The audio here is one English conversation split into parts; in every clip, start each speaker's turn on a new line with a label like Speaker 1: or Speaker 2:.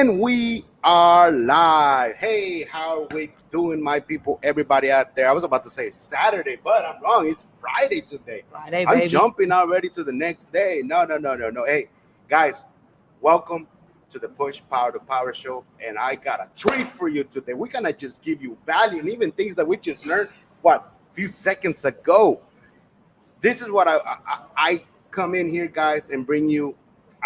Speaker 1: And we are live. Hey, how are we doing, my people? Everybody out there. I was about to say Saturday, but I'm wrong. It's Friday today.
Speaker 2: Friday,
Speaker 1: I'm
Speaker 2: baby.
Speaker 1: jumping already to the next day. No. Hey, guys, welcome to the Push Power to Power show. And I got a treat for you today. We're going to just give you value and even things that we just learned, a few seconds ago. This is what I come in here, guys, and bring you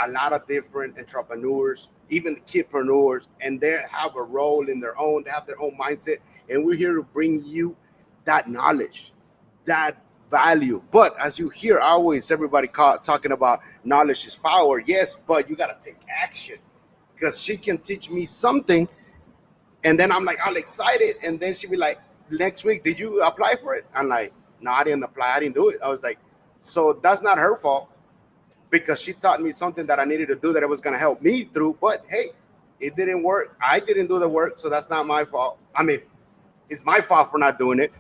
Speaker 1: a lot of different entrepreneurs, even kidpreneurs, and they have a role in their own, they have their own mindset, and we're here to bring you that knowledge, that value. But as you hear always, everybody talking about knowledge is power. Yes, but you got to take action, because she can teach me something, and then I'm like all excited, and then she be like, next week, did you apply for it? I'm like, no, I didn't apply. I didn't do it. I was like, so that's not her fault, because she taught me something that I needed to do that it was going to help me through. But hey, it didn't work. I didn't do the work, so that's not my fault. I mean, it's my fault for not doing it.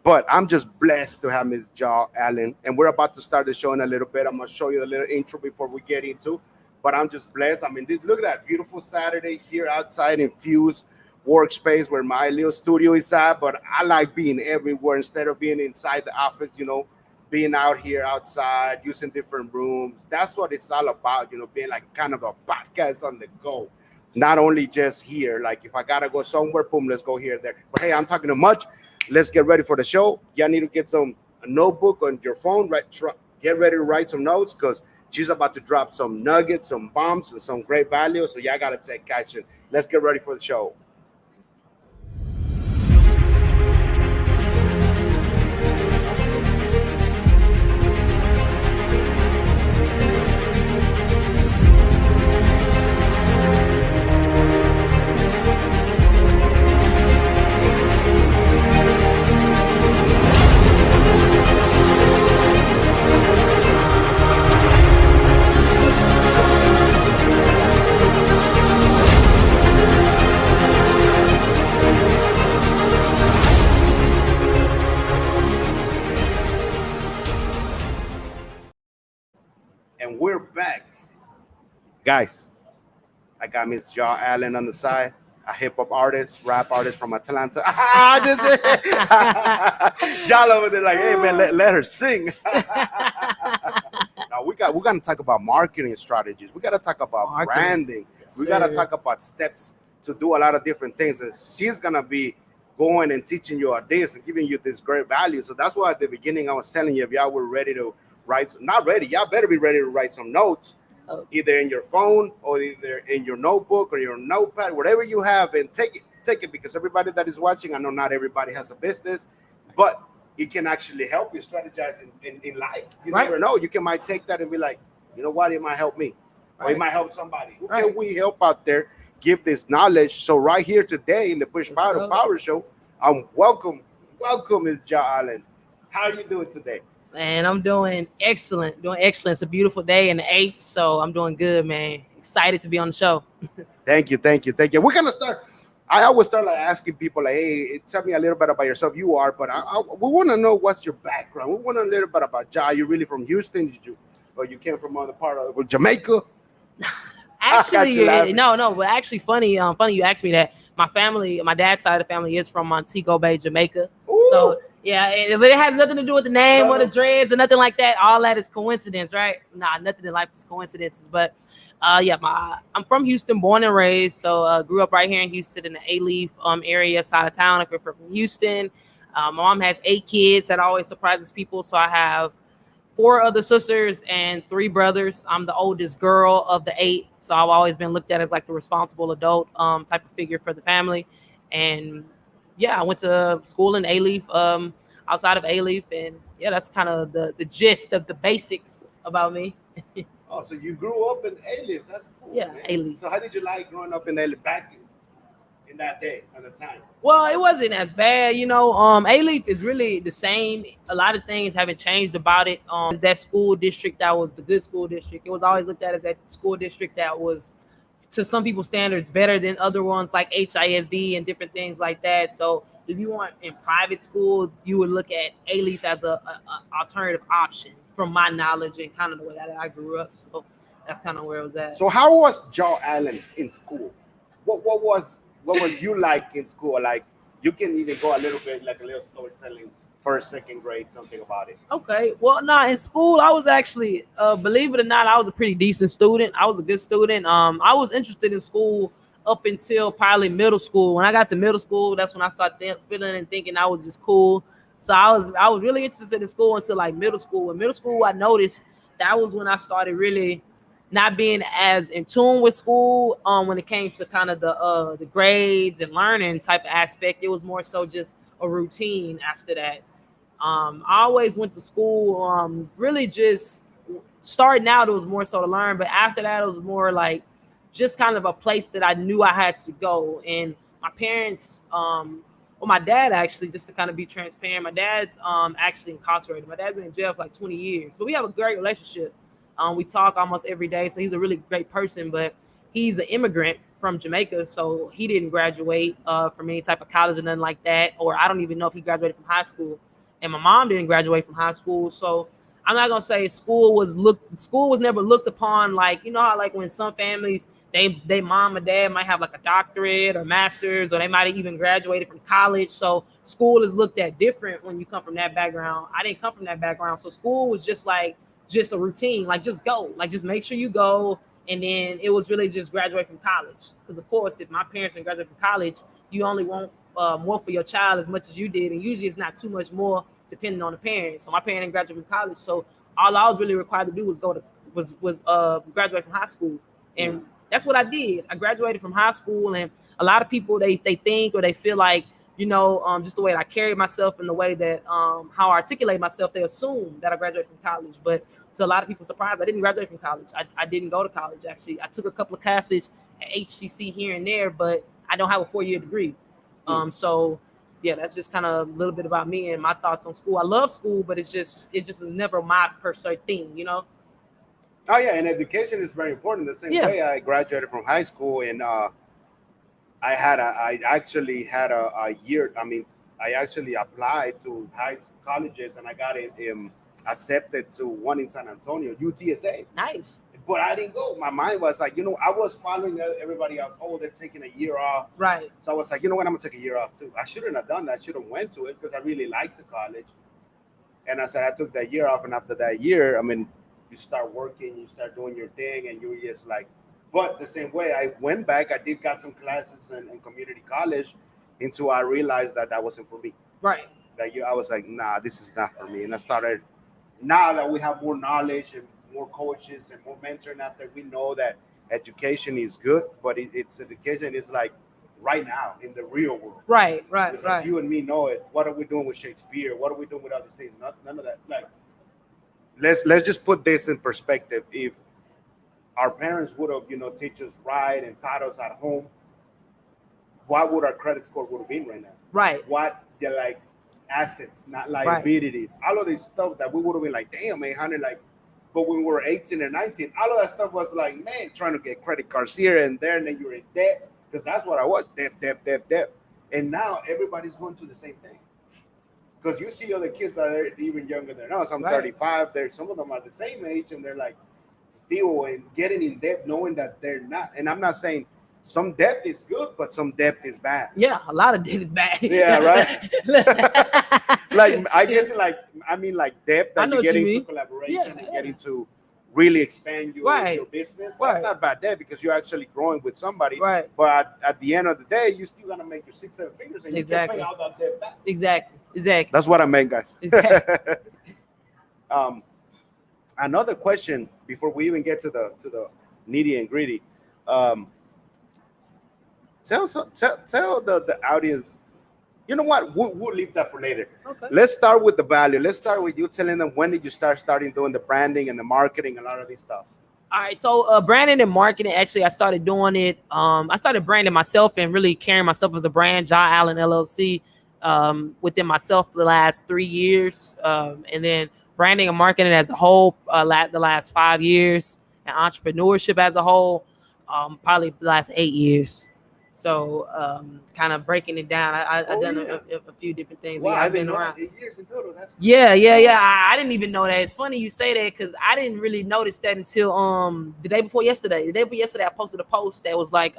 Speaker 1: But I'm just blessed to have Ms. Jaw Allen, and we're about to start the show in a little bit. I'm going to show you a little intro before we get into. But I'm just blessed. I mean, look at that beautiful Saturday here outside in Fuse Workspace, where my little studio is at. But I like being everywhere instead of being inside the office, being out here outside, using different rooms. That's what it's all about, being like kind of a podcast on the go. Not only just here, like if I gotta go somewhere, boom, let's go here, there. But hey, I'm talking too much. Let's get ready for the show. Y'all need to get a notebook on your phone, right? Get ready to write some notes, because she's about to drop some nuggets, some bombs, and some great value. So y'all gotta take action. Let's get ready for the show. And we're back. Guys, I got Miss Jaw Allen on the side, a hip-hop artist, rap artist from Atlanta. Y'all over there like, hey, man, let her sing. Now, we're going to talk about marketing strategies. We got to talk about branding. We got to talk about steps to do a lot of different things. And she's going to be going and teaching you this and giving you this great value. So that's why at the beginning I was telling you, if y'all were ready to not ready, y'all better be ready to write some notes, either in your phone or either in your notebook or your notepad, whatever you have, and take it, because everybody that is watching, I know not everybody has a business, but it can actually help you strategize in life. You never know. You might take that and be like, you know what, it might help me, or it might help somebody. Who can we help out there, give this knowledge? So right here today in the Push Power to Power show, welcome Ms. Jaw Allen. How are you doing today?
Speaker 2: Man, I'm doing excellent. It's a beautiful day in the 8th, so I'm doing good, man. Excited to be on the show.
Speaker 1: Thank you. We're going to start. I always start like asking people, like, hey, tell me a little bit about yourself. You are, but we want to know what's your background. We want a little bit about Jaw. You're really from Houston? Or you came from other part of Jamaica?
Speaker 2: Actually, no. But actually, funny you asked me that. My dad's side of the family is from Montego Bay, Jamaica.
Speaker 1: Ooh.
Speaker 2: So yeah, but it has nothing to do with the name or the dreads or nothing like that. All that is coincidence, right? Nah, nothing in life is coincidences. But I'm from Houston, born and raised. So grew up right here in Houston in the A-Leaf area, side of town. If you're from Houston, mom has 8 kids. That always surprises people. So I have 4 other sisters and 3 brothers. I'm the oldest girl of the 8. So I've always been looked at as like the responsible adult type of figure for the family. And yeah, I went to school in A-Leaf, outside of A-Leaf. And yeah, that's kind of the gist of the basics about me.
Speaker 1: Oh, so you grew up in A-Leaf. That's cool.
Speaker 2: Yeah,
Speaker 1: man.
Speaker 2: A-Leaf.
Speaker 1: So how did you like growing up in A-Leaf back in that day, at the time?
Speaker 2: Well, it wasn't as bad, A-Leaf is really the same. A lot of things haven't changed about it. That school district that was the good school district. It was always looked at as that school district that was, to some people's standards, better than other ones like HISD and different things like that. So if you want in private school, you would look at A-Leaf as a alternative option, from my knowledge and kind of the way that I grew up. So that's kind of where it was at.
Speaker 1: So how was Jaw Allen in school? what was you like in school? Like you can even go a little bit like a little storytelling, first, second grade, something about it.
Speaker 2: Okay. Well, nah, in school, I was actually, believe it or not, I was a pretty decent student. I was a good student. I was interested in school up until probably middle school. When I got to middle school, that's when I started feeling and thinking I was just cool. So I was really interested in school until like middle school. In middle school, I noticed that was when I started really not being as in tune with school. When it came to kind of the grades and learning type of aspect, it was more so just a routine after that. I always went to school, really just starting out, it was more so to learn, but after that, it was more like just kind of a place that I knew I had to go. And my parents, well, my dad actually, just to kind of be transparent, my dad's actually incarcerated. My dad's been in jail for like 20 years, but we have a great relationship. We talk almost every day, so he's a really great person, but he's an immigrant from Jamaica, so he didn't graduate from any type of college or nothing like that, or I don't even know if he graduated from high school. And my mom didn't graduate from high school, so I'm not gonna say school was never looked upon like, you know how like when some families they mom or dad might have like a doctorate or master's, or they might have even graduated from college. So school is looked at different when you come from that background. I didn't come from that background, so school was just like just a routine, like just go, like just make sure you go. And then it was really just graduate from college, because of course if my parents didn't graduate from college, you only want more for your child as much as you did, and usually it's not too much more depending on the parents. So my parents didn't graduate from college, so all I was really required to do was graduate from high school, and that's what I did. I graduated from high school, and a lot of people they think or they feel like, you know, just the way I carry myself and the way that how I articulate myself, they assume that I graduated from college. But to a lot of people's surprise, I didn't graduate from college. I didn't go to college, actually. I took a couple of classes at HCC here and there, but I don't have a 4-year degree. So yeah, that's just kind of a little bit about me and my thoughts on school. I love school, but it's just never my per se thing, you know?
Speaker 1: Oh yeah, and education is very important. The same way I graduated from high school, and I actually had a year. I mean, I actually applied to high colleges, and I got accepted to one in San Antonio, UTSA.
Speaker 2: Nice.
Speaker 1: But I didn't go. My mind was like, you know, I was following everybody else. Oh, they're taking a year off.
Speaker 2: Right.
Speaker 1: So I was like, you know what, I'm gonna take a year off too. I shouldn't have done that. I should have went to it because I really liked the college. And I said I took that year off, and after that year, I mean, you start working, you start doing your thing, and you're just like. But the same way, I went back. I did got some classes in community college, until I realized that wasn't for me.
Speaker 2: Right.
Speaker 1: That year, I was like, nah, this is not for me. And I started. Now that we have more knowledge and more coaches and more mentoring out there, we know that education is good, but it's education is like right now in the real world.
Speaker 2: Right.
Speaker 1: Because as you and me know it, what are we doing with Shakespeare? What are we doing with other things? None of that. Like, let's just put this in perspective. If our parents would have, teach us right and taught us at home, what would our credit score would have been right now?
Speaker 2: Right.
Speaker 1: What they're like assets, not liabilities. Right. All of this stuff that we would have been like, damn, man, honey, like. But when we were 18 or 19, all of that stuff was like, man, trying to get credit cards here and there, and then you're in debt, because that's what I was, debt. And now everybody's going through the same thing. Because you see other kids that are even younger than us. I'm 35. Some of them are the same age, and they're like still and getting in debt, knowing that they're not. And I'm not saying some debt is good, but some debt is bad.
Speaker 2: Yeah, a lot of debt is bad.
Speaker 1: Yeah, right. Like I guess, like debt that you get into collaboration and get into really expand your business. That's not bad debt, because you're actually growing with somebody.
Speaker 2: Right.
Speaker 1: But at the end of the day, you still gonna make your 6-7 figures, and you can pay all that debt back.
Speaker 2: Exactly.
Speaker 1: That's what I meant, guys.
Speaker 2: Exactly.
Speaker 1: Another question before we even get to the nitty and gritty. Tell the audience. You know what? We'll leave that for later.
Speaker 2: Okay.
Speaker 1: Let's start with the value. Let's start with you telling them, when did you starting doing the branding and the marketing and a lot of this stuff.
Speaker 2: All right. So branding and marketing, actually, I started doing it. I started branding myself and really carrying myself as a brand, John Allen LLC, within myself the last 3 years. And then branding and marketing as a whole, the last 5 years, and entrepreneurship as a whole, probably the last 8 years. So kind of breaking it down. I done a few different things.
Speaker 1: Wow,
Speaker 2: I've
Speaker 1: I've been
Speaker 2: around
Speaker 1: 8 years in total. That's
Speaker 2: yeah. I didn't even know that. It's funny you say that because I didn't really notice that until the day before yesterday. The day before yesterday, I posted a post that was like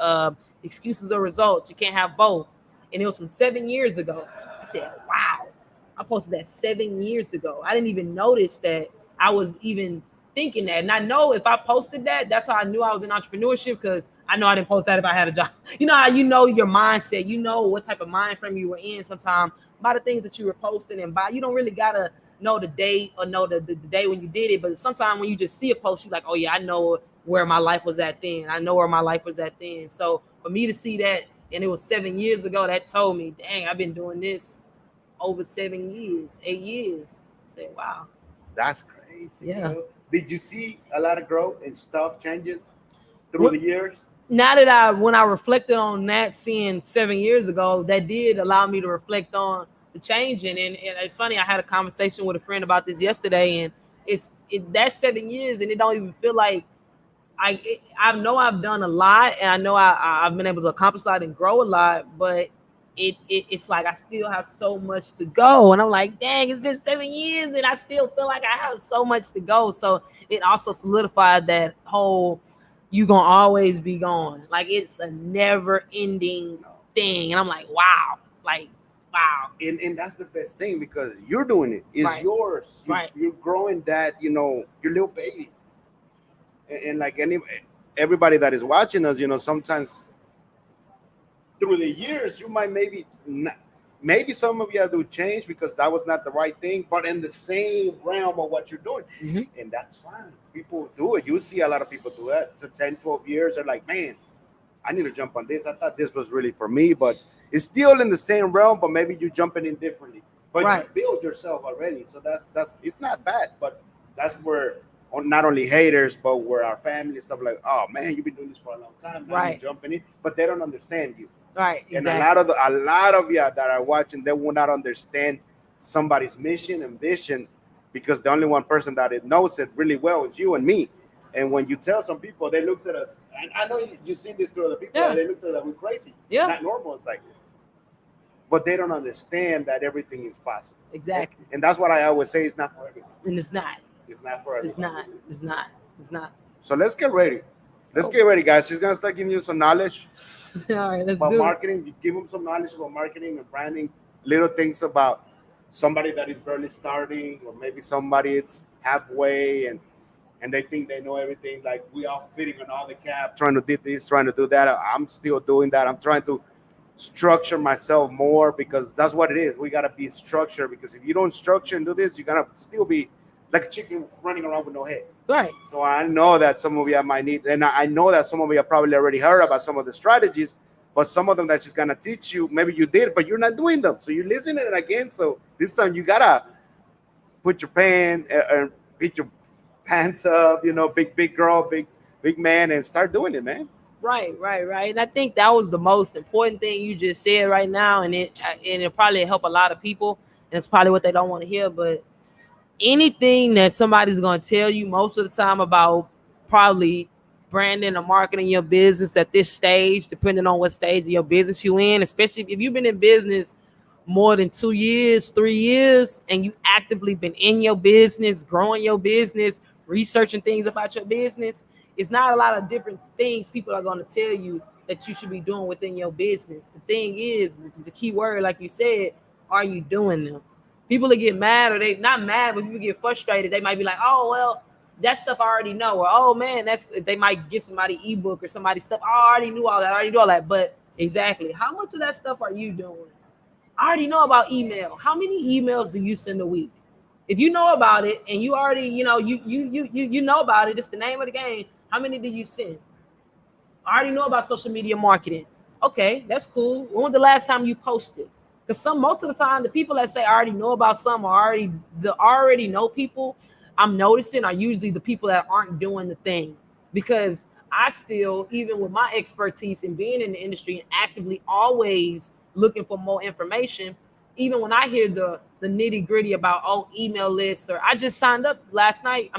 Speaker 2: excuses or results. You can't have both, and it was from 7 years ago. I said, wow. I posted that 7 years ago. I didn't even notice that I was even thinking that. And I know if I posted that, that's how I knew I was in entrepreneurship, because I know I didn't post that if I had a job. You know how you know your mindset, you know what type of mind frame you were in sometimes by the things that you were posting, and by you don't really gotta know the date or know the day when you did it. But sometimes when you just see a post, you're like, oh yeah, I know where my life was at then. I know where my life was at then. So for me to see that, and it was 7 years ago, that told me, dang, I've been doing this over 7 years, 8 years. I said, wow.
Speaker 1: That's crazy.
Speaker 2: Yeah.
Speaker 1: You know? Did you see a lot of growth and stuff changes through the years?
Speaker 2: Now that when I reflected on that, seeing 7 years ago, that did allow me to reflect on the changing. And it's funny, I had a conversation with a friend about this yesterday, and that's 7 years, and it don't even feel like I know I've done a lot, and I know I've been able to accomplish a lot and grow a lot, but it's like I still have so much to go, and I'm like, dang, it's been 7 years, and I still feel like I have so much to go. So it also solidified that whole you gonna always be going, like it's a never ending thing, and I'm like, wow, wow.
Speaker 1: And that's the best thing, because you're doing it. It's yours. You're growing that, you know, your little baby. And like everybody that is watching us, you know, sometimes through the years you might maybe some of you do change because that was not the right thing, but in the same realm of what you're doing.
Speaker 2: Mm-hmm.
Speaker 1: And that's fine. People do it. You see a lot of people do that. To 10, 12 years, they're like, man, I need to jump on this. I thought this was really for me, but it's still in the same realm, but maybe you're jumping in differently. But you build yourself already. So that's it's not bad, but that's where not only haters, but where our family and stuff like, oh man, you've been doing this for a long time. Now you're jumping in, but they don't understand you.
Speaker 2: Right.
Speaker 1: Exactly. And a lot of you that are watching, they will not understand somebody's mission and vision, because the only one person that it knows it really well is you and me. And when you tell some people, they looked at us, and I know you see this through other people, they looked at us, we're crazy. Yeah. Not normal. It's like, but they don't understand that everything is possible.
Speaker 2: Exactly.
Speaker 1: And that's what I always say, it's not for everyone.
Speaker 2: And it's not.
Speaker 1: It's not for everyone.
Speaker 2: It's not.
Speaker 1: So let's get ready. Let's get ready, guys. She's gonna start giving you some knowledge.
Speaker 2: All right, let's
Speaker 1: about
Speaker 2: do
Speaker 1: marketing. You give them some knowledge about marketing and branding, little things about somebody that is barely starting, or maybe somebody it's halfway and they think they know everything. Like we all fitting on all the cap, trying to do this, trying to do that. I'm still doing that. I'm trying to structure myself more, because that's what it is. We gotta be structured, because if you don't structure and do this, you're gonna still be like a chicken running around with no head.
Speaker 2: Right.
Speaker 1: So I know that some of you might need, and I know that some of you probably already heard about some of the strategies, but some of them that she's gonna teach you, maybe you did, but you're not doing them. So you're listening again. So this time you gotta put your put your pants up, you know, big girl, big man, and start doing it, man.
Speaker 2: Right. And I think that was the most important thing you just said right now, and it'll probably help a lot of people, and it's probably what they don't want to hear, but anything that somebody's going to tell you most of the time about probably branding or marketing your business at this stage, depending on what stage of your business you're in, especially if you've been in business more than 2 years, 3 years, and you actively been in your business, growing your business, researching things about your business, it's not a lot of different things people are going to tell you that you should be doing within your business. The thing is the key word, like you said, are you doing them? People that get mad, or they not mad, but people get frustrated. They might be like, oh, well, that stuff I already know. Or, oh, man, they might get somebody ebook or somebody stuff. I already knew all that. I already do all that. But exactly, how much of that stuff are you doing? I already know about email. How many emails do you send a week? If you know about it and you already, you know about it, it's the name of the game. How many do you send? I already know about social media marketing. Okay, that's cool. When was the last time you posted? Because most of the time, the people that say I already know about something, or already know people, I'm noticing are usually the people that aren't doing the thing. Because I still, even with my expertise in being in the industry and actively always looking for more information, even when I hear the nitty gritty about email lists, or I just signed up last night.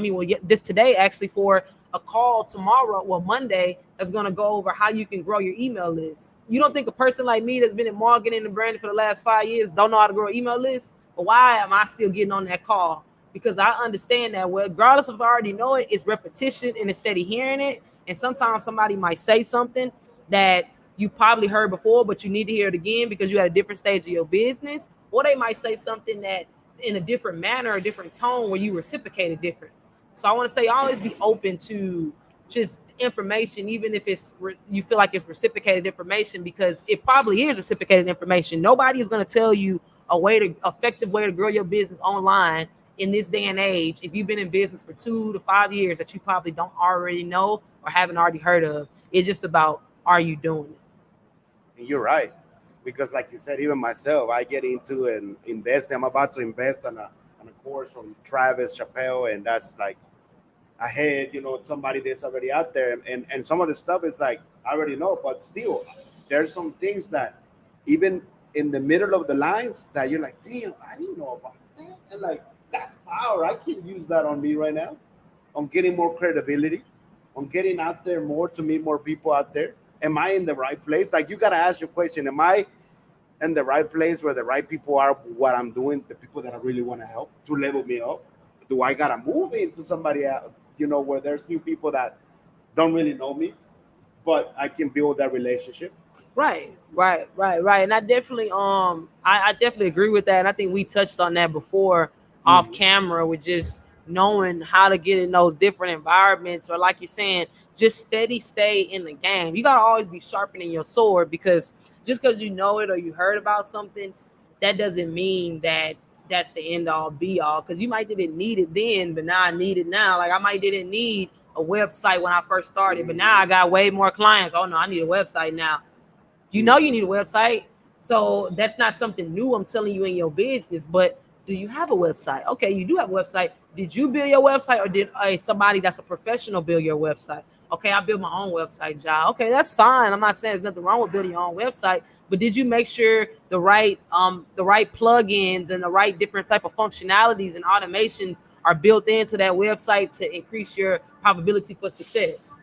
Speaker 2: This today actually for a call tomorrow or Monday that's going to go over how you can grow your email list. You don't think a person like me that's been in marketing and branding for the last 5 years don't know how to grow an email list? But why am I still getting on that call? Because I understand that, well, regardless of if I already know it, it's repetition and it's steady hearing it. And sometimes somebody might say something that you probably heard before, but you need to hear it again because you're at a different stage of your business. Or they might say something that in a different manner, a different tone where you reciprocate it different. So I want to say always be open to just information, even if you feel like it's reciprocated information, because it probably is reciprocated information. Nobody is going to tell you effective way to grow your business online in this day and age if you've been in business for 2 to 5 years that you probably don't already know or haven't already heard of. It's just about, are you doing it?
Speaker 1: And you're right, because like you said, even myself, I get into and invest. I'm about to invest on a course from Travis Chappelle, and that's like ahead, somebody that's already out there, and some of the stuff is like I already know, but still there's some things that even in the middle of the lines that you're like, damn, I didn't know about that, and like that's power. I can use that on me right now. I'm getting more credibility. I'm getting out there more to meet more people out there. Am I in the right place? Like, you got to ask your question. Am I in the right place where the right people are, what I'm doing, the people that I really want to help to level me up? Do I got to move into somebody else, where there's new people that don't really know me, but I can build that relationship?
Speaker 2: Right. And I definitely I definitely agree with that. And I think we touched on that before off camera, with just knowing how to get in those different environments, or like you're saying, just steady stay in the game. You gotta always be sharpening your sword, because just because you know it or you heard about something, that doesn't mean that that's the end all be all. Because you might didn't need it then, but now I need it now. Like, I might didn't need a website when I first started, but now I got way more clients. Oh no, I need a website now. You know you need a website. So that's not something new I'm telling you in your business, but do you have a website? Okay, you do have a website. Did you build your website, or did somebody that's a professional build your website? Okay, I built my own website, John. Okay, that's fine. I'm not saying there's nothing wrong with building your own website, but did you make sure the right plugins and the right different type of functionalities and automations are built into that website to increase your probability for success?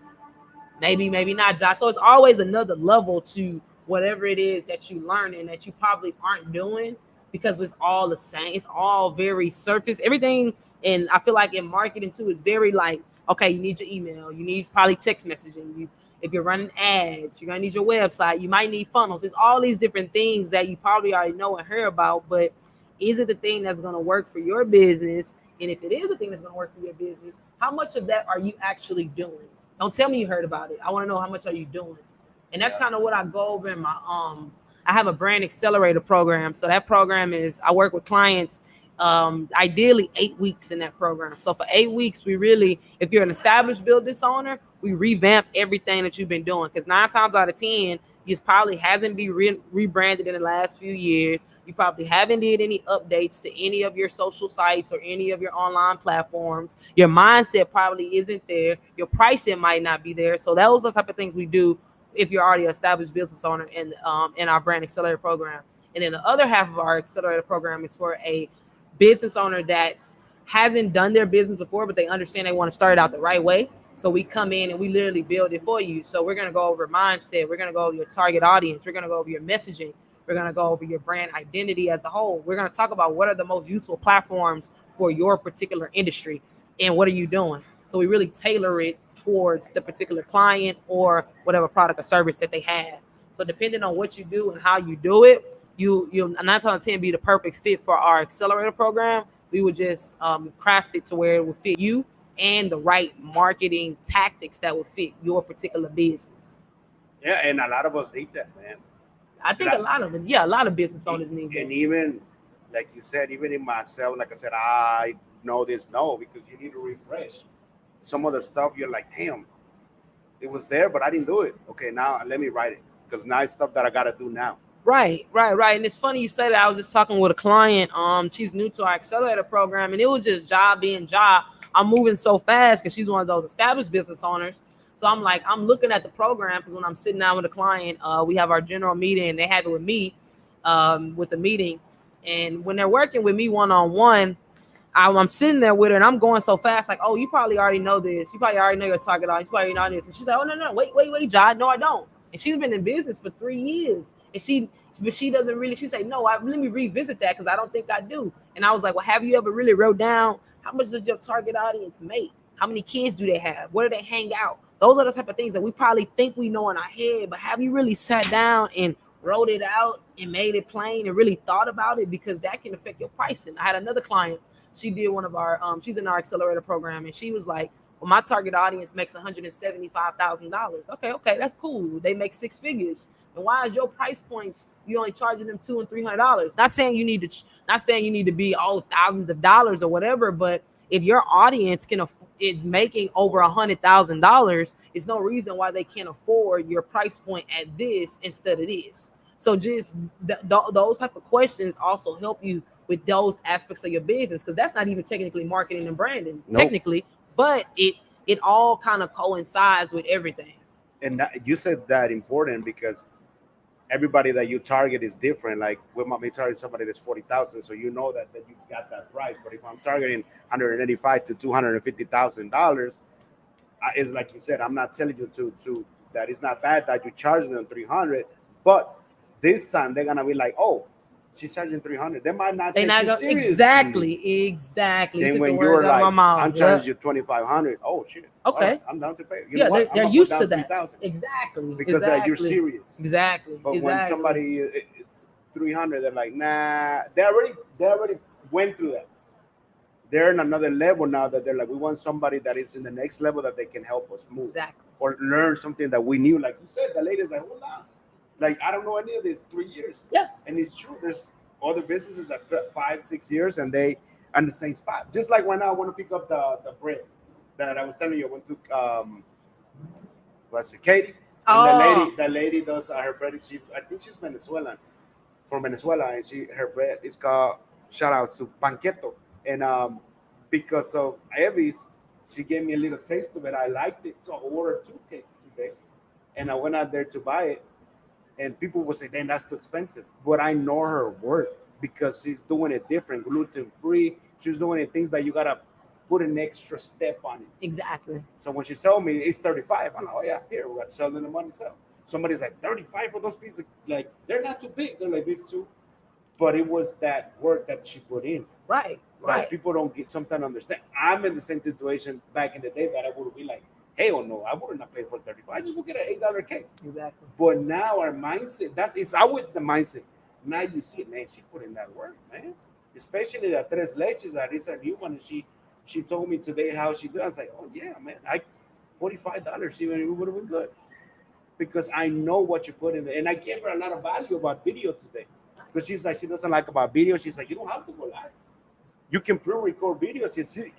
Speaker 2: Maybe not, Josh. So it's always another level to whatever it is that you learn and that you probably aren't doing, because it's all the same. It's all very surface. Everything, and I feel like in marketing too, is very like, okay, you need your email, you need probably text messaging. If you're running ads, you're gonna need your website. You might need funnels. It's all these different things that you probably already know and hear about, but is it the thing that's gonna work for your business? And if it is the thing that's gonna work for your business, how much of that are you actually doing? Don't tell me you heard about it. I want to know, how much are you doing? And that's kind of what I go over in my I have a brand accelerator program. So that program is, I work with clients ideally 8 weeks in that program. So for 8 weeks, we really, if you're an established business owner, we revamp everything that you've been doing. Because 9 times out of 10, you probably hasn't been rebranded in the last few years. You probably haven't did any updates to any of your social sites or any of your online platforms. Your mindset probably isn't there. Your pricing might not be there. So those are the type of things we do if you're already an established business owner in our brand accelerator program. And then the other half of our accelerator program is for a business owner that hasn't done their business before, but they understand they want to start it out the right way. So we come in and we literally build it for you. So we're going to go over mindset. We're going to go over your target audience. We're going to go over your messaging. We're going to go over your brand identity as a whole. We're going to talk about what are the most useful platforms for your particular industry and what are you doing. So we really tailor it towards the particular client or whatever product or service that they have. So depending on what you do and how you do it, you'll 9 times out of 10 be the perfect fit for our accelerator program. We would just craft it to where it would fit you and the right marketing tactics that would fit your particular business.
Speaker 1: Yeah, and a lot of us need that, man.
Speaker 2: I think a lot of business owners need that.
Speaker 1: And even, like you said, even in myself, like I said, I know this, because you need to refresh. Some of the stuff you're like, damn, it was there, but I didn't do it. Okay, now let me write it, because now it's stuff that I got to do now.
Speaker 2: Right. And it's funny you say that. I was just talking with a client. She's new to our accelerator program, and it was just job being job. I'm moving so fast because she's one of those established business owners. So I'm like, I'm looking at the program, because when I'm sitting down with a client, we have our general meeting, and they have it with me with the meeting. And when they're working with me one-on-one, I'm sitting there with her and I'm going so fast, like, oh, you probably already know this. You probably already know your target audience. You probably know this. And she's like, oh, no, wait, John. No, I don't. And she's been in business for 3 years. And she doesn't really, she said, no, let me revisit that because I don't think I do. And I was like, well, have you ever really wrote down how much does your target audience make? How many kids do they have? Where do they hang out? Those are the type of things that we probably think we know in our head, but have you really sat down and wrote it out and made it plain and really thought about it? Because that can affect your pricing. I had another client. She did one of our, she's in our accelerator program, and she was like, well, my target audience makes $175,000. Okay, that's cool. They make 6 figures. And why is your price points, you only charging them $200 and $300? Not saying you need to be thousands of dollars or whatever, but if your audience is making over $100,000, there's no reason why they can't afford your price point at this instead of this. So just those type of questions also help you with those aspects of your business, because that's not even technically marketing and branding, technically, but it all kind of coincides with everything.
Speaker 1: And you said that important because everybody that you target is different. Like we might be targeting somebody that's 40,000, so you know that you got that price. But if I'm targeting $185,000 to $250,000, it's like you said. I'm not telling you to that it's not bad that you're charging them 300, but this time they're gonna be like, oh, she's charging 300. They might not take you seriously.
Speaker 2: Exactly.
Speaker 1: Then when you're like, I'm charging you 2,500. Oh shit.
Speaker 2: Okay.
Speaker 1: Right, I'm down to pay. You know what?
Speaker 2: They're used to that.
Speaker 1: 3,000.
Speaker 2: Exactly.
Speaker 1: Because that you're serious.
Speaker 2: Exactly.
Speaker 1: But when somebody it's 300, they're like, nah. They already went through that. They're in another level now that they're like, we want somebody that is in the next level that they can help us move.
Speaker 2: Exactly.
Speaker 1: Or learn something that we knew. Like you said, the lady's like, hold on. Like, I don't know any of this 3 years.
Speaker 2: Yeah.
Speaker 1: And it's true. There's other businesses that 5-6 years and they on the same spot. Just like when I want to pick up the bread that I was telling you, I went to what's it, Katie? And the lady does her bread. I think she's Venezuelan, from Venezuela, and her bread is called, shout out to Panqueto. And because of Evie's, she gave me a little taste of it. I liked it, so I ordered 2 cakes today, and I went out there to buy it. And people will say, "Damn, that's too expensive." But I know her work because she's doing it different, gluten-free. She's doing it things that you gotta put an extra step on it.
Speaker 2: Exactly.
Speaker 1: So when she told me it's 35, I'm like, "Oh yeah, here we got selling the money sell." Somebody's like 35 for those pieces. Like they're not too big. They're like these two, but it was that work that she put in.
Speaker 2: Right.
Speaker 1: Like people don't sometimes understand. I'm in the same situation back in the day that I would be like, hell no, I wouldn't have paid for 35. I just go get an $8 cake.
Speaker 2: Exactly.
Speaker 1: But now our mindset, it's always the mindset. Now you see, man, she put in that work, man. Especially the Tres Leches, that is a new one. And she told me today how she does. I was like, oh yeah, man, $45 even it would have been good. Because I know what you put in there. And I gave her a lot of value about video today. Because she's like, she doesn't like about video. She's like, you don't have to go live. You can pre-record videos.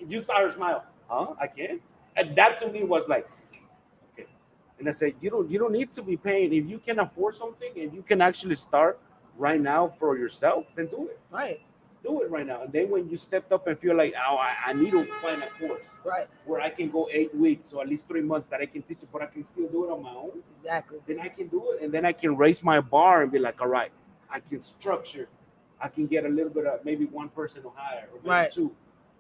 Speaker 1: You saw her smile. Huh? I can? And that to me was like, okay. And I said, you don't need to be paying. If you can afford something and you can actually start right now for yourself, then do it.
Speaker 2: Right.
Speaker 1: Do it right now. And then when you stepped up and feel like, oh, I need to find a course,
Speaker 2: right,
Speaker 1: where I can go 8 weeks or at least 3 months that I can teach it, but I can still do it on my own.
Speaker 2: Exactly.
Speaker 1: Then I can do it. And then I can raise my bar and be like, all right, I can structure. I can get a little bit of maybe one person to hire or maybe
Speaker 2: right,
Speaker 1: 2.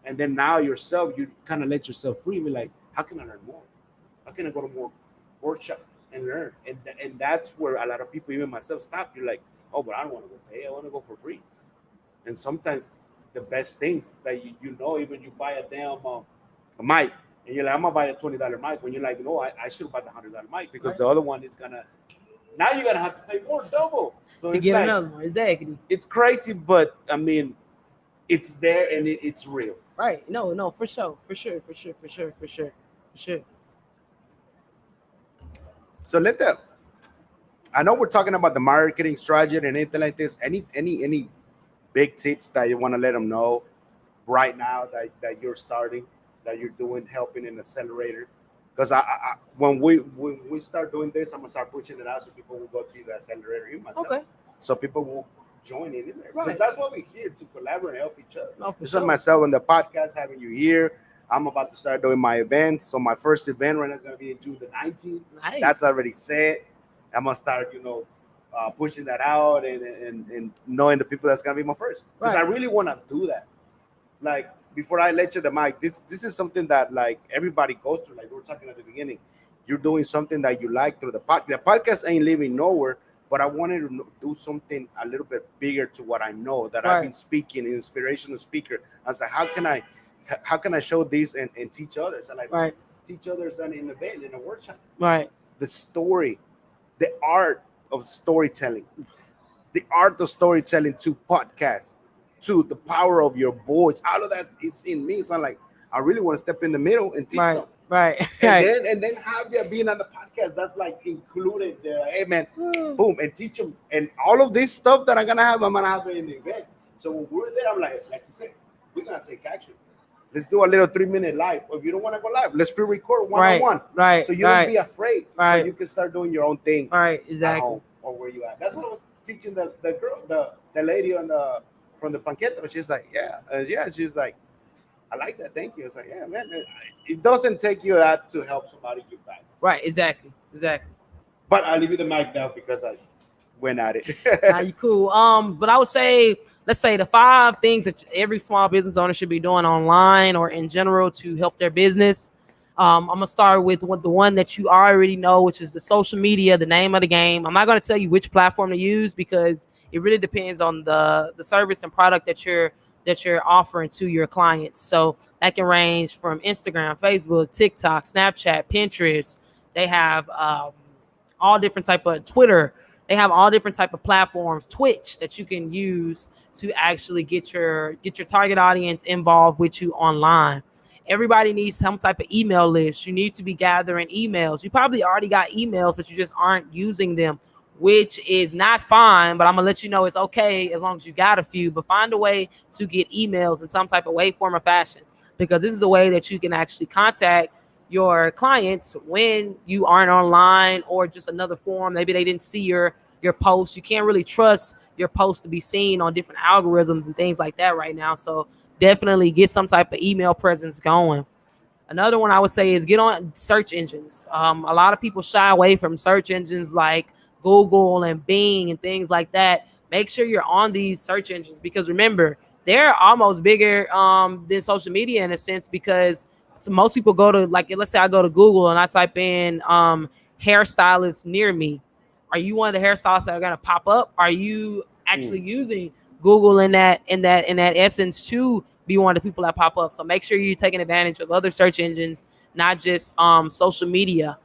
Speaker 1: And then now yourself, you kind of let yourself free. Be like, how can I learn more? How can I go to more workshops and learn? And that's where a lot of people, even myself, stop. You're like, oh, but I don't want to go pay. I want to go for free. And sometimes the best things that you know, even you buy a damn a mic, and you're like, I'm going to buy a $20 mic. When you're like, no, I should buy the $100 mic because right, the other one is going to, now you're going to have to pay more, double. So
Speaker 2: to
Speaker 1: it's
Speaker 2: get
Speaker 1: like,
Speaker 2: another one. Exactly.
Speaker 1: It's crazy, but I mean, it's there and it's real.
Speaker 2: Right. No, for sure.
Speaker 1: So I know we're talking about the marketing strategy and anything like this. Any big tips that you want to let them know right now that you're starting, that you're doing, helping an accelerator? Because when we start doing this, I'm gonna start pushing it out so people will go to the accelerator, even myself. Okay. So people will join in there. Right. Because that's what we're here to collaborate and help each other. No, just like myself on the podcast, having you here. I'm about to start doing my events. So my first event right now is going to be in June the 19th. Nice. That's already set. I'm going to start, pushing that out and knowing the people that's going to be my first. Because I really want to do that. Like, before I let you the mic, this is something that like everybody goes through. Like we were talking at the beginning, you're doing something that you like through the podcast. The podcast ain't living nowhere, but I wanted to do something a little bit bigger to what I know that I've been speaking, inspirational speaker. I was like, how can I show this and teach others? And like teach others and in a workshop.
Speaker 2: Right.
Speaker 1: The story, the art of storytelling, to podcasts, to the power of your voice. All of that is in me. So I'm like, I really want to step in the middle and teach them.
Speaker 2: Right.
Speaker 1: And then have you being on the podcast, that's like included there. Hey man, boom, and teach them. And all of this stuff that I'm gonna have it in the event. So when we're there, I'm like you said, we're gonna take action. Let's do a little 3-minute live. Or if you don't want to go live, let's pre-record one-on-one.
Speaker 2: Right.
Speaker 1: So you don't be afraid.
Speaker 2: Right.
Speaker 1: So you can start doing your own thing.
Speaker 2: Right. Exactly.
Speaker 1: At home or where you at. That's what I was teaching the girl, the lady on from the Panqueta. She's like, yeah. She's like, I like that. Thank you. It's like, yeah, man. It doesn't take you that to help somebody give back.
Speaker 2: Right. Exactly.
Speaker 1: But I'll leave you the mic now because I went at it.
Speaker 2: Nah, you cool. But I would say, let's say the 5 things that every small business owner should be doing online or in general to help their business. I'm gonna start with the one that you already know, which is the social media, the name of the game. I'm not gonna tell you which platform to use because it really depends on the service and product that you're offering to your clients. So that can range from Instagram, Facebook, TikTok, Snapchat, Pinterest. They have all different type of Twitter. They have all different type of platforms, Twitch, that you can use to actually get your target audience involved with you online. Everybody needs some type of email list. You need to be gathering emails. You probably already got emails, but you just aren't using them, which is not fine. But I'm gonna let you know it's okay as long as you got a few. But find a way to get emails in some type of way, form, or fashion, because this is a way that you can actually contact your clients when you aren't online, or just another form. Maybe they didn't see your post. You can't really trust your post to be seen on different algorithms and things like that right now. So definitely get some type of email presence going. Another one I would say is get on search engines. A lot of people shy away from search engines like Google and Bing and things like that. Make sure you're on these search engines, because remember, they're almost bigger than social media in a sense, because most people go to, like, let's say I go to Google and I type in hairstylist near me. Are you one of the hairstylists that are gonna pop up? Are you actually using Google in that essence to be one of the people that pop up? So make sure you're taking advantage of other search engines, not just social media.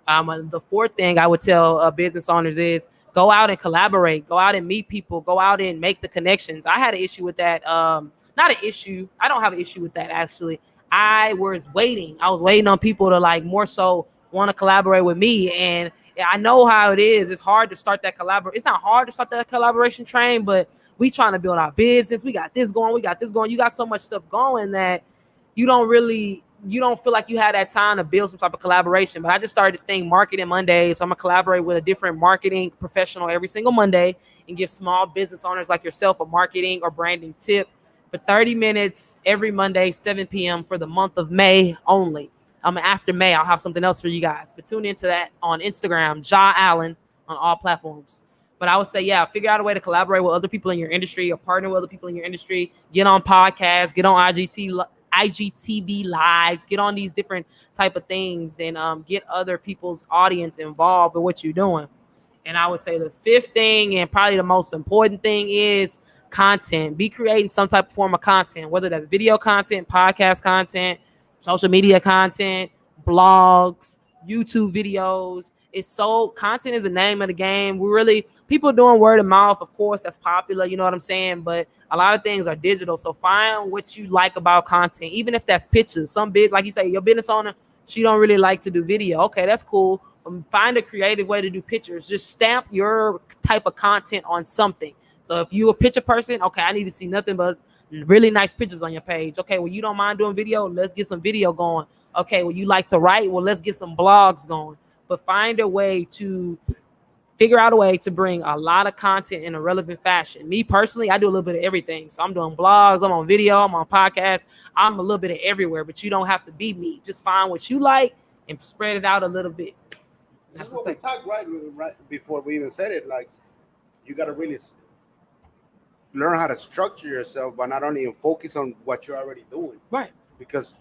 Speaker 2: The 4th thing I would tell business owners is go out and collaborate, go out and meet people, go out and make the connections. I had an issue with that. Not an issue. I don't have an issue with that, actually. I was waiting on people to like more so want to collaborate with me. And I know how it is. It's hard to start that collaboration. It's not hard to start that collaboration train, but we trying to build our business. We got this going. You got so much stuff going that you don't feel like you had that time to build some type of collaboration. But I just started this thing, Marketing Monday. So I'm gonna collaborate with a different marketing professional every single Monday and give small business owners like yourself a marketing or branding tip for 30 minutes every Monday, 7 p.m. for the month of May only. After May, I'll have something else for you guys. But tune into that on Instagram, Ja Allen, on all platforms. But I would say, figure out a way to collaborate with other people in your industry or partner with other people in your industry. Get on podcasts, get on IGTV lives, get on these different type of things, and get other people's audience involved with what you're doing. And I would say the 5th thing, and probably the most important thing, is content. Be creating some type of form of content, whether that's video content, podcast content, social media content, blogs, YouTube videos. Content is the name of the game. People doing word of mouth, of course, that's popular, you know what I'm saying? But a lot of things are digital. So find what you like about content, even if that's pictures. Some big, like you say, your business owner, she don't really like to do video. Okay, that's cool. Find a creative way to do pictures. Just stamp your type of content on something. So if you're a picture person, okay, I need to see nothing but really nice pictures on your page. Okay, well, you don't mind doing video? Let's get some video going. Okay, well, you like to write? Well, let's get some blogs going. But figure out a way to bring a lot of content in a relevant fashion. Me personally, I do a little bit of everything. So I'm doing blogs, I'm on video, I'm on podcasts. I'm a little bit of everywhere, but you don't have to be me. Just find what you like and spread it out a little bit.
Speaker 1: This is what we talked right before we even said it. Like, you got to really learn how to structure yourself, but not only focus on what you're already doing.
Speaker 2: Right.
Speaker 1: Because,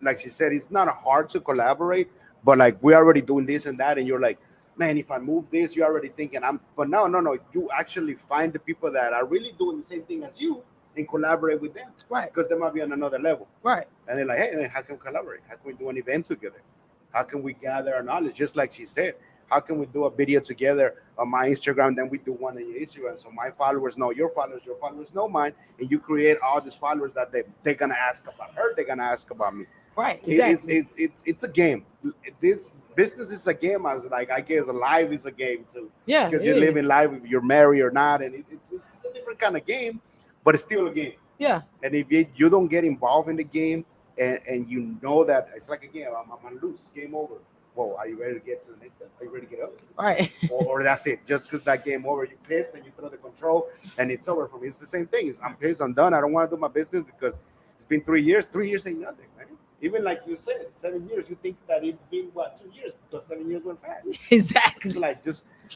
Speaker 1: like she said, it's not hard to collaborate, but like we're already doing this and that, and you're like, man, if I move this, you're already thinking I'm. But no. You actually find the people that are really doing the same thing as you and collaborate with them.
Speaker 2: Right.
Speaker 1: Because they might be on another level.
Speaker 2: Right.
Speaker 1: And they're like, hey, man, how can we collaborate? How can we do an event together? How can we gather our knowledge? Just like she said, how can we do a video together on my Instagram, then we do one on your Instagram, so my followers know your followers know mine, and you create all these followers that they're gonna ask about her, they're gonna ask about me.
Speaker 2: Right. Exactly.
Speaker 1: It's a game. This business is a game, as like I guess life is a game too.
Speaker 2: Yeah.
Speaker 1: Because you're living life, if you're married or not, and it's a different kind of game, but it's still a game.
Speaker 2: Yeah.
Speaker 1: And if you don't get involved in the game, and you know that it's like a game, I'm gonna lose, game over. Whoa, are you ready to get to the next step? Are you ready to get up?
Speaker 2: Right.
Speaker 1: Or that's it. Just because that game over, you pissed and you throw the control and it's over for me. It's the same thing. I'm pissed. I'm done. I don't want to do my business because it's been 3 years. 3 years ain't nothing, man. Even like you said, 7 years. You think that it's been 2 years because 7 years went fast.
Speaker 2: Exactly.
Speaker 1: It's like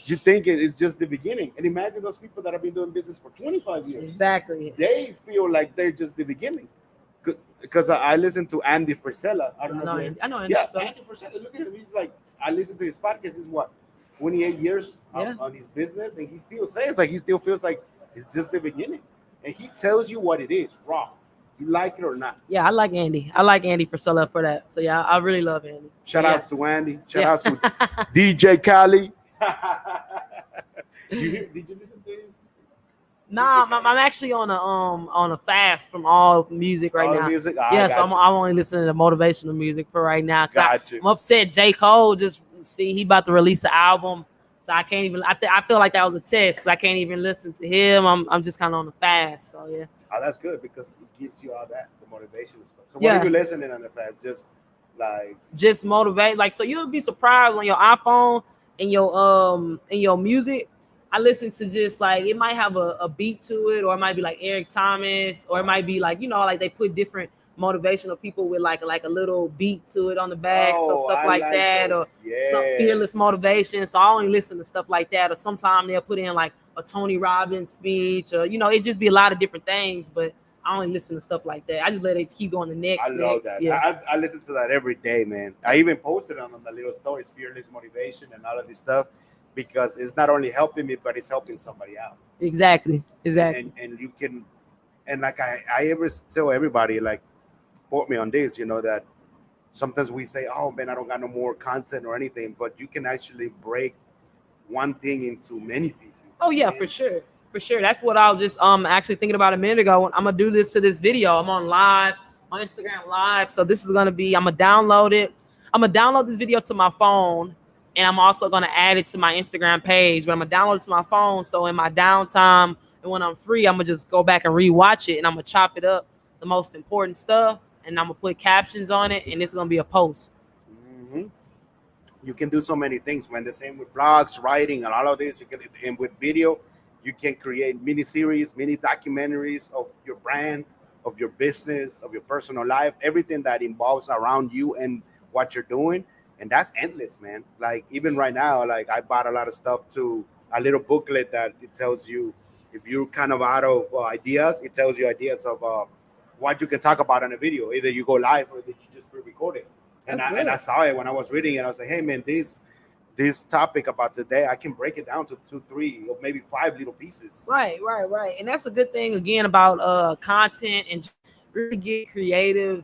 Speaker 1: you think it's just the beginning. And imagine those people that have been doing business for 25 years.
Speaker 2: Exactly.
Speaker 1: They feel like they're just the beginning. Because I listened to Andy Frisella. I don't know.
Speaker 2: I know.
Speaker 1: Yeah, Andy Frisella. Look at him. He's like, I listened to his podcast. He's 28 years on his business, and he still says he still feels like it's just the beginning. And he tells you what it is, raw. You like it or not.
Speaker 2: Yeah, I like Andy. I like Andy Frisella for that. So yeah, I really love Andy.
Speaker 1: Shout out to Andy. Shout out to DJ Khaled. Did you listen to his?
Speaker 2: Nah, I'm actually on a fast from all music right now.
Speaker 1: Music?
Speaker 2: So I'm only listening to motivational music for right now.
Speaker 1: Got you.
Speaker 2: I'm upset. J. Cole he about to release an album, so I can't even. I feel like that was a test because I can't even listen to him. I'm just kind of on the fast. So yeah.
Speaker 1: Oh, that's good because it gives you all that the motivation and stuff. So what are you listening on the fast? Just
Speaker 2: motivate. Like so, you'll be surprised on your iPhone and your music. I listen to just like it might have a beat to it, or it might be like Eric Thomas, or it might be like like they put different motivational people with like a little beat to it on the back, so stuff like that, those. Or some fearless motivation. So I only listen to stuff like that, or sometimes they'll put in like a Tony Robbins speech, or it just be a lot of different things. But I only listen to stuff like that. I just let it keep going the next.
Speaker 1: I love that. Yeah. I listen to that every day, man. I even posted on the little stories, fearless motivation and all of this stuff. Because it's not only helping me, but it's helping somebody out.
Speaker 2: Exactly.
Speaker 1: And you can, and like I ever tell everybody, like, quote me on this, that sometimes we say, oh man, I don't got no more content or anything, but you can actually break one thing into many pieces.
Speaker 2: Oh yeah, for sure. That's what I was just actually thinking about a minute ago. I'm gonna do this to this video. I'm on Instagram live. So this is gonna be, I'm gonna download it. I'm gonna download this video to my phone. And I'm also going to add it to my Instagram page, but I'm going to download it to my phone. So in my downtime and when I'm free, I'm going to just go back and rewatch it. And I'm going to chop it up, the most important stuff. And I'm going to put captions on it. And it's going to be a post.
Speaker 1: Mm-hmm. You can do so many things, man. The same with blogs, writing, and all of this. And with video, you can create mini series, mini documentaries of your brand, of your business, of your personal life, everything that involves around you and what you're doing. And that's endless, man. Like even right now, like I bought a lot of stuff to a little booklet that it tells you if you're kind of out of ideas, it tells you ideas of what you can talk about in a video. Either you go live or that you just pre-record it. And I saw it when I was reading it. I was like, hey man, this topic about today, I can break it down to 2, 3, or maybe 5 little pieces.
Speaker 2: Right. And that's a good thing again about content and really get creative.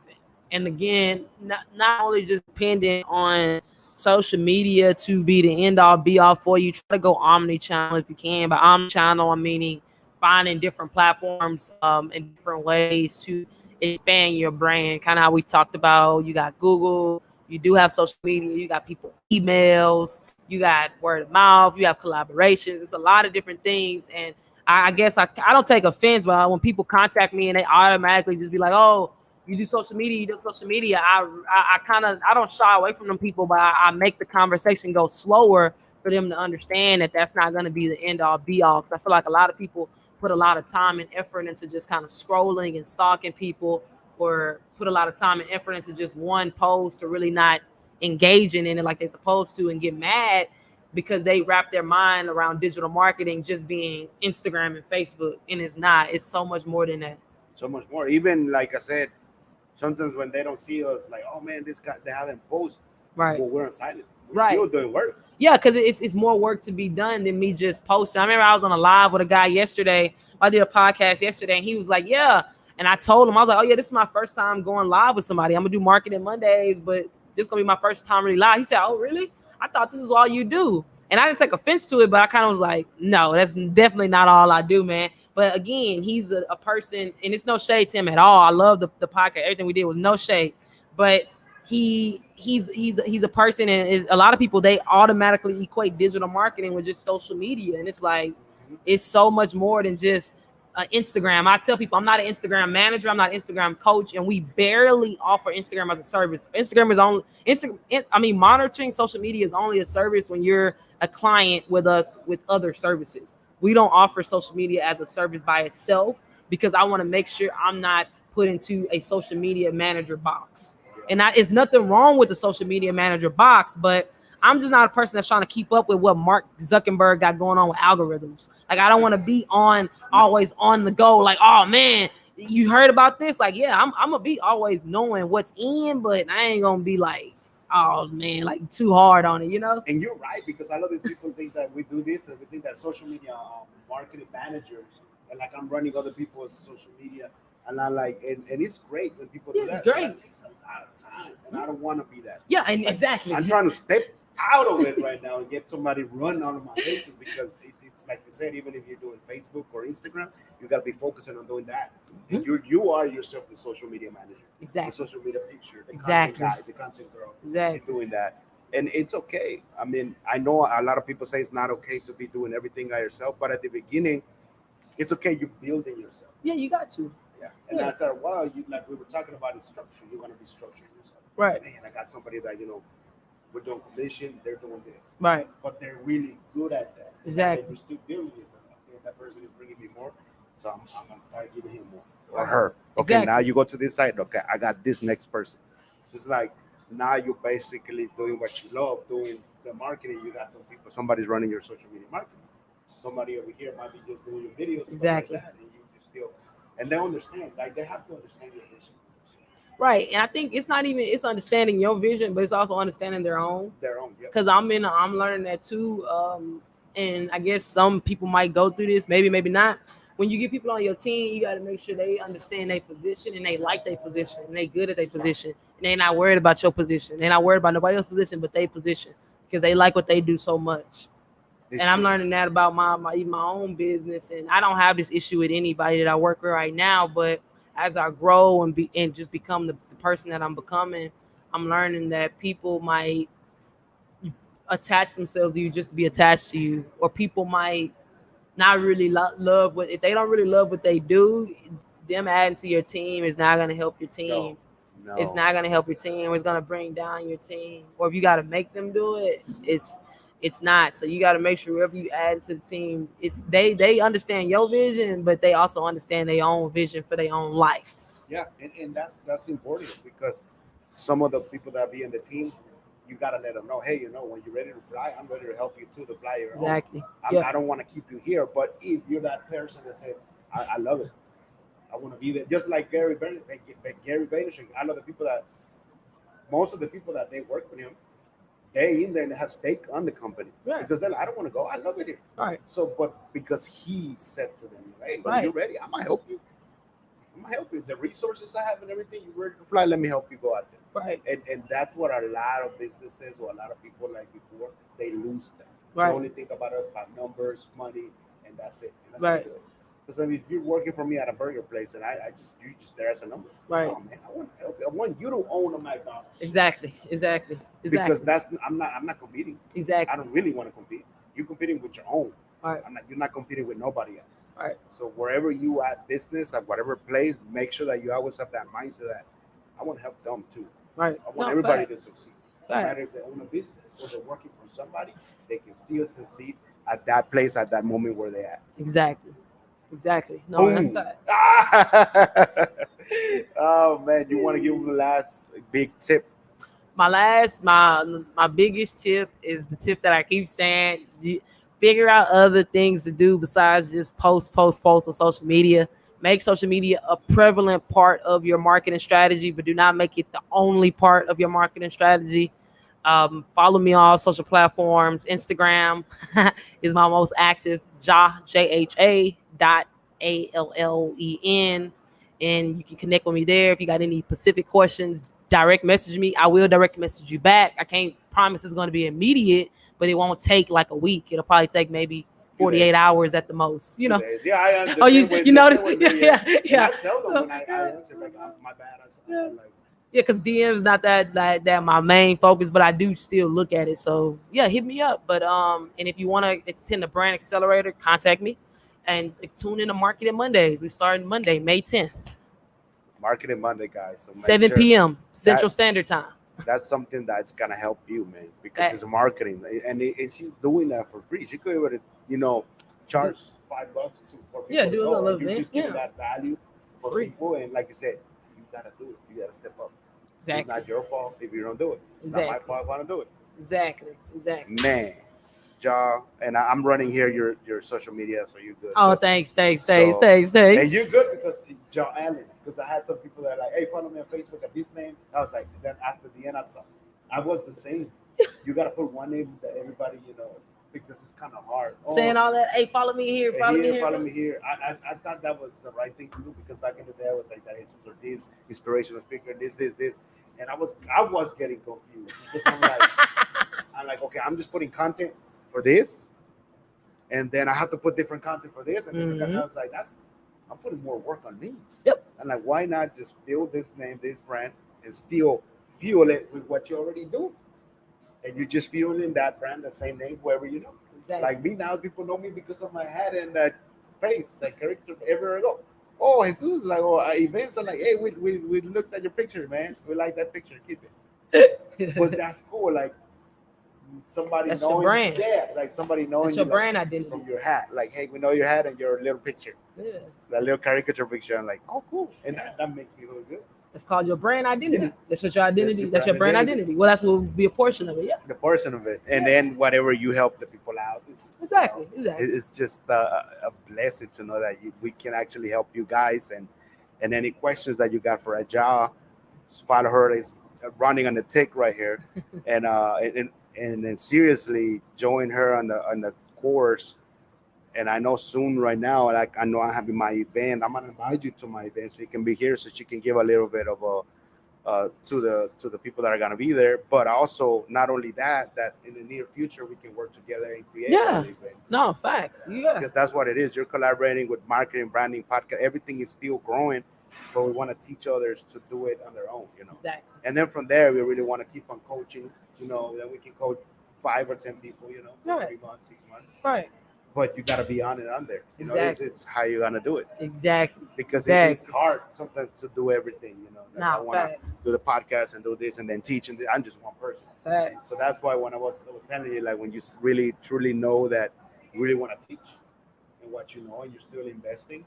Speaker 2: And again, not only just dependent on social media to be the end all be all for you. Try to go omni-channel if you can. By omni-channel, I'm meaning finding different platforms and different ways to expand your brand. Kind of how we talked about. You got Google, you do have social media, you got people emails, you got word of mouth, you have collaborations. It's a lot of different things. And I guess I don't take offense, but when people contact me and they automatically just be like, oh, you do social media, I don't shy away from them people, but I make the conversation go slower for them to understand that that's not going to be the end all be all. Because I feel like a lot of people put a lot of time and effort into just kind of scrolling and stalking people, or put a lot of time and effort into just one post or really not engaging in it like they're supposed to and get mad. because they wrap their mind around digital marketing just being Instagram and Facebook, and it's not. It's so much more than that.
Speaker 1: So much more. Even like I said, sometimes when they don't see us, like, oh man, this guy, they haven't posted.
Speaker 2: Right.
Speaker 1: Well, we're in silence. We're
Speaker 2: Right.
Speaker 1: still doing work.
Speaker 2: Yeah, because it's more work to be done than me just posting. I remember I was on a live with a guy yesterday. I did a podcast yesterday, and he was like, yeah. And I told him, I was like, oh, yeah, this is my first time going live with somebody. I'm going to do marketing Mondays, but this is going to be my first time really live. He said, oh, really? I thought this is all you do. And I didn't take offense to it, but I kind of was like, no, that's definitely not all I do, man. But again, he's a person, and it's no shade to him at all. I love the podcast. Everything we did was no shade. But he's a person, and a lot of people, they automatically equate digital marketing with just social media. And it's like, it's so much more than just Instagram. I tell people I'm not an Instagram manager, I'm not an Instagram coach, and we barely offer Instagram as a service. Instagram is only monitoring social media is only a service when you're a client with us with other services. We don't offer social media as a service by itself because I want to make sure I'm not put into a social media manager box. And it's nothing wrong with the social media manager box, but I'm just not a person that's trying to keep up with what Mark Zuckerberg got going on with algorithms. Like, I don't want to be always on the go. Like, oh man, you heard about this? Like, yeah, I'm gonna be always knowing what's in, but I ain't gonna be like, oh man, like too hard on it, you know?
Speaker 1: And you're right, because a lot of these people think that we do this, and we think that social media marketing managers, and like I'm running other people's social media, and I'm like, and it's great when people do that.
Speaker 2: It's great.
Speaker 1: That takes a lot of time, and I don't want to be that.
Speaker 2: Yeah, and
Speaker 1: like,
Speaker 2: exactly.
Speaker 1: I'm trying to step out of it right now and get somebody run on my pages, because it's like you said, even if you're doing Facebook or Instagram, you got to be focusing on doing that. And you are yourself the social media manager,
Speaker 2: exactly,
Speaker 1: the social media picture, the
Speaker 2: exactly,
Speaker 1: content guy, the content girl,
Speaker 2: exactly,
Speaker 1: doing that. And it's okay. I mean, I know a lot of people say it's not okay to be doing everything by yourself, but at the beginning, it's okay. You're building yourself.
Speaker 2: Yeah, you got to.
Speaker 1: Yeah. And after a while, you, like we were talking about, in structure. You're gonna be structuring yourself.
Speaker 2: Right.
Speaker 1: Man, I got somebody that, we're doing commission. They're doing this.
Speaker 2: Right.
Speaker 1: But they're really good at that.
Speaker 2: Exactly.
Speaker 1: We're still building yourself. Okay, that person is bringing me more, so I'm gonna start giving him more, or her. Okay. Exactly. Now you go to this side. Okay, I got this next person. So it's like, now you're basically doing what you love, doing the marketing. You got the people. Somebody's running your social media marketing. Somebody over here might be just doing your videos.
Speaker 2: Exactly.
Speaker 1: Like that, and you still, and they understand. Like, they have to understand your vision.
Speaker 2: Right. And I think it's understanding your vision, but it's also understanding their own. Because I'm learning that too. And I guess some people might go through this, maybe not. When you get people on your team, you got to make sure they understand their position and they like their position and they good at their position. And they're not worried about your position. They're not worried about nobody else's position but their position, because they like what they do so much. And I'm learning that about my own business. And I don't have this issue with anybody that I work with right now. But as I grow and just become the person that I'm becoming, I'm learning that people might attach themselves to you just to be attached to you, or people might not really love what, if they don't really love what they do, them adding to your team is not going to help your team. No. It's not going to help your team. It's going to bring down your team. Or if you got to make them do it, it's not. So you got to make sure whoever you add to the team, it's they understand your vision, but they also understand their own vision for their own life.
Speaker 1: Yeah, and that's important, because some of the people that be in the team, you got to let them know, hey, when you're ready to fly, I'm ready to help you too to fly your
Speaker 2: exactly.
Speaker 1: own. I don't want to keep you here, but if you're that person that says, I love it, I want to be there, just like Gary Vaynerchuk. I know the people that, most of the people that they work with him, they in there and have stake on the company, right? Because they're like, I don't want to go, I love it here.
Speaker 2: Right.
Speaker 1: So, but because he said to them, hey, when you're ready, I'm gonna help you. The resources I have and everything, you're ready to fly, let me help you go out there.
Speaker 2: Right.
Speaker 1: And that's what a lot of businesses, or a lot of people like before, they lose that.
Speaker 2: Right.
Speaker 1: They only think about us by numbers, money, and that's it. And that's
Speaker 2: right.
Speaker 1: Because if you're working for me at a burger place, and you just there as a number.
Speaker 2: Right.
Speaker 1: Oh man, I want to help you. I want you to own a McDonald's.
Speaker 2: Exactly.
Speaker 1: Because I'm not competing.
Speaker 2: Exactly.
Speaker 1: I don't really want to compete. You're competing with your own.
Speaker 2: Right.
Speaker 1: You're not competing with nobody else.
Speaker 2: Right.
Speaker 1: So wherever you at business, at whatever place, make sure that you always have that mindset that I want to help them too.
Speaker 2: Right.
Speaker 1: I want everybody to succeed. No matter if they own a business or they're working for somebody, they can still succeed at that place at that moment where they're at.
Speaker 2: Exactly. No,
Speaker 1: boom.
Speaker 2: That's that.
Speaker 1: Oh man, you want to give them the last big tip?
Speaker 2: my biggest tip is the tip that I keep saying. Figure out other things to do besides just post on social media. Make social media a prevalent part of your marketing strategy, but do not make it the only part of your marketing strategy. Follow me on all social platforms. Instagram is my most active. JHA.ALLEN, and you can connect with me there. If you got any specific questions, direct message me. I will direct message you back. I can't promise it's going to be immediate, but it won't take like a week. It'll probably take maybe 48 hours at the most. You know.
Speaker 1: Yeah, I understand.
Speaker 2: Oh, you notice? Yeah.
Speaker 1: And I tell them when I answer, like, my bad. I'm like,
Speaker 2: yeah, because DM is not that my main focus, but I do still look at it. So yeah, hit me up. But and if you want to attend the brand accelerator, contact me. And tune in to Marketing Mondays. We start Monday, May 10th.
Speaker 1: Marketing Monday, guys. So
Speaker 2: 7 p.m. Central Standard Time.
Speaker 1: That's something that's gonna help you, man, because it's marketing, and she's doing that for free. She could have, charge $5 for people.
Speaker 2: Yeah, do a little bit.
Speaker 1: Just giving that value for free. People, and like you said, you gotta do it. You gotta step up. Exactly. It's not your fault if you don't do it. It's not my fault if I don't do it.
Speaker 2: Exactly.
Speaker 1: Man, Ja, and I'm running here your social media, so you're good.
Speaker 2: Oh,
Speaker 1: so,
Speaker 2: thanks. And
Speaker 1: you're good because Ja Allen. Because I had some people that are like, hey, follow me on Facebook at this name. I was like, then after the end, I was the same. You got to put one name that everybody, because it's kind of hard.
Speaker 2: Saying all that, hey, follow me here, follow
Speaker 1: me here. I thought that was the right thing to do because back in the day, I was like, that is Ortiz, inspirational speaker, this. And I was getting confused because I'm like, okay, I'm just putting content for this. And then I have to put different content for this. And different content. I was like, I'm putting more work on me.
Speaker 2: Yep.
Speaker 1: And like, why not just build this name, this brand, and still fuel it with what you already do? And you're just fueling that brand, the same name, wherever you know. Exactly. Like me now, people know me because of my hat and that face, that character everywhere I go. Oh, Jesus, like, events are like, hey, we looked at your picture, man. We like that picture, keep it. But that's cool, like somebody
Speaker 2: that's
Speaker 1: knowing
Speaker 2: your brand.
Speaker 1: Yeah, like somebody knowing
Speaker 2: that's your
Speaker 1: you,
Speaker 2: brand
Speaker 1: like,
Speaker 2: identity
Speaker 1: from your hat. Like, hey, we know your hat and your little picture. Yeah. That little caricature picture. I'm like, oh, cool. And that makes me feel good.
Speaker 2: It's called your brand identity. Yeah. That's what your identity. That's your brand identity. Well, that's what will be a portion of it. Yeah.
Speaker 1: The portion of it, and then whatever you help the people out.
Speaker 2: Exactly.
Speaker 1: It's just a blessing to know that we can actually help you guys, and any questions that you got for Ajah, follow her. Is running on the tick right here, and then seriously join her on the course. And I know soon right now, like I know I'm having my event. I'm gonna invite you to my event so you can be here, so she can give a little bit of to the people that are gonna be there. But also not only that in the near future we can work together and create events.
Speaker 2: No, facts. Yeah.
Speaker 1: Because that's what it is. You're collaborating with marketing, branding, podcast. Everything is still growing, but we want to teach others to do it on their own.
Speaker 2: Exactly.
Speaker 1: And then from there, we really want to keep on coaching. Then we can coach 5 or 10 people. For 3 months, 6 months.
Speaker 2: Right.
Speaker 1: But you got to be on it on there.
Speaker 2: Exactly.
Speaker 1: It's how you're gonna do it.
Speaker 2: Exactly.
Speaker 1: Because it's hard sometimes to do everything. I want to do the podcast and do this and then teach, and I'm just one person.
Speaker 2: Facts.
Speaker 1: So that's why when I was telling you, like when you really truly know that you really want to teach and what you know, and you're still investing,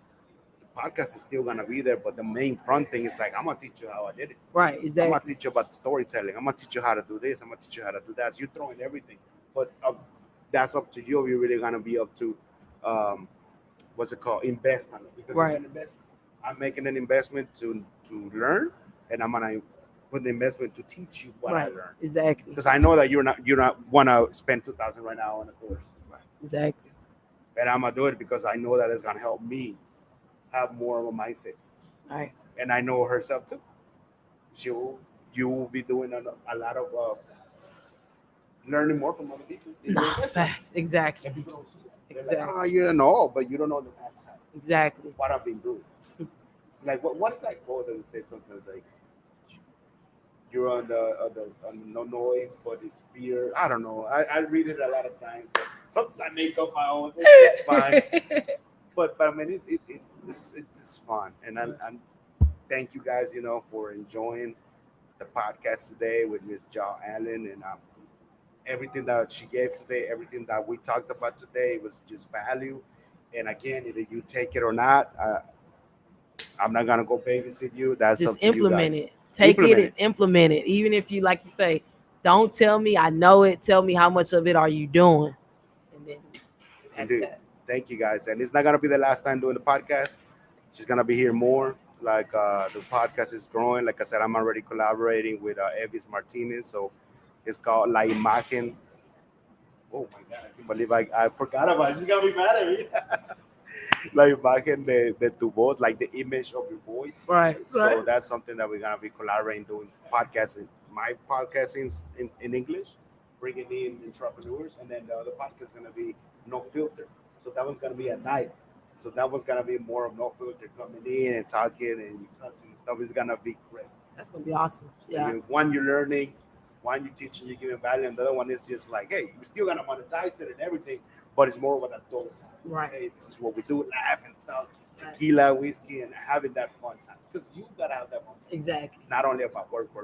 Speaker 1: the podcast is still gonna be there. But the main front thing is like, I'm gonna teach you how I did it.
Speaker 2: Right. Exactly. I'm
Speaker 1: gonna teach you about the storytelling. I'm gonna teach you how to do this. I'm gonna teach you how to do that. So you're throwing everything, but that's up to you. You're really gonna be up to what's it called? Invest on it, because it's an investment. I'm making an investment to learn, and I'm gonna put the investment to teach you what I learned.
Speaker 2: Exactly.
Speaker 1: Because I know that you're not want to spend $2,000 right now on a course.
Speaker 2: Right. Exactly.
Speaker 1: And I'm gonna do it because I know that it's gonna help me have more of a mindset.
Speaker 2: Right.
Speaker 1: And I know herself too. You will be doing a lot of learning more from other people.
Speaker 2: No, facts. Exactly.
Speaker 1: And people don't see that. Exactly. Like, you don't know, but you don't know the backside.
Speaker 2: Exactly.
Speaker 1: What I've been doing. It's like what is that quote that it says sometimes, like you're on the no noise, but it's fear. I don't know. I read it a lot of times. So sometimes I make up my own. It's fine. but I mean it's just fun, and I'm thank you guys, for enjoying the podcast today with Miss Ja Allen, and everything that she gave today, everything that we talked about today was just value. And again, either you take it or not, I'm not gonna go babysit you. That's
Speaker 2: just
Speaker 1: up to
Speaker 2: implement
Speaker 1: you guys.
Speaker 2: it. Take
Speaker 1: Implement
Speaker 2: it and implement it. Even if you, like you say, don't tell me I know it. Tell me how much of it are you doing, and then that's
Speaker 1: Indeed.
Speaker 2: that.
Speaker 1: Thank you guys. And it's not gonna be the last time doing the podcast. She's gonna be here more. Like the podcast is growing. Like I said, I'm already collaborating with Evis Martinez. So it's called La Imagen. Oh my god, I can't believe I forgot about it. She's gonna be mad at me. La Imagen de tu voz, like the image of your voice.
Speaker 2: Right.
Speaker 1: So that's something that we're gonna be collaborating, doing podcasting. My podcasting is in English, bringing in entrepreneurs, and then the other podcast is gonna be no filter. So that one's gonna be at night. So that was gonna be more of no filter, coming in and talking and cussing and stuff. It's gonna be great.
Speaker 2: That's gonna be awesome.
Speaker 1: So
Speaker 2: Yeah.
Speaker 1: one you're learning, one you're teaching, you're giving value, and the other one is just like, hey, you're still gonna monetize it and everything, but it's more of an adult time.
Speaker 2: Right.
Speaker 1: Hey, this is what we do, laugh and stuff, tequila, whiskey, and having that fun time. Because you gotta have that fun time.
Speaker 2: Exactly.
Speaker 1: It's not only about work, but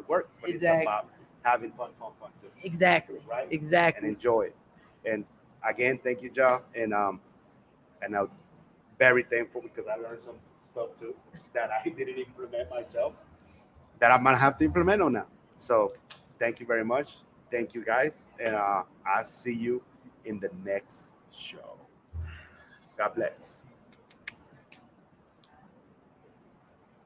Speaker 2: Exactly.
Speaker 1: it's about having fun too.
Speaker 2: Exactly.
Speaker 1: Right? And
Speaker 2: Exactly.
Speaker 1: enjoy it. And again, thank you, Ja. And I'm very thankful because I learned some stuff too that I didn't implement myself, that I'm gonna have to implement on now. So thank you very much. Thank you guys. And I'll see you in the next show. God bless.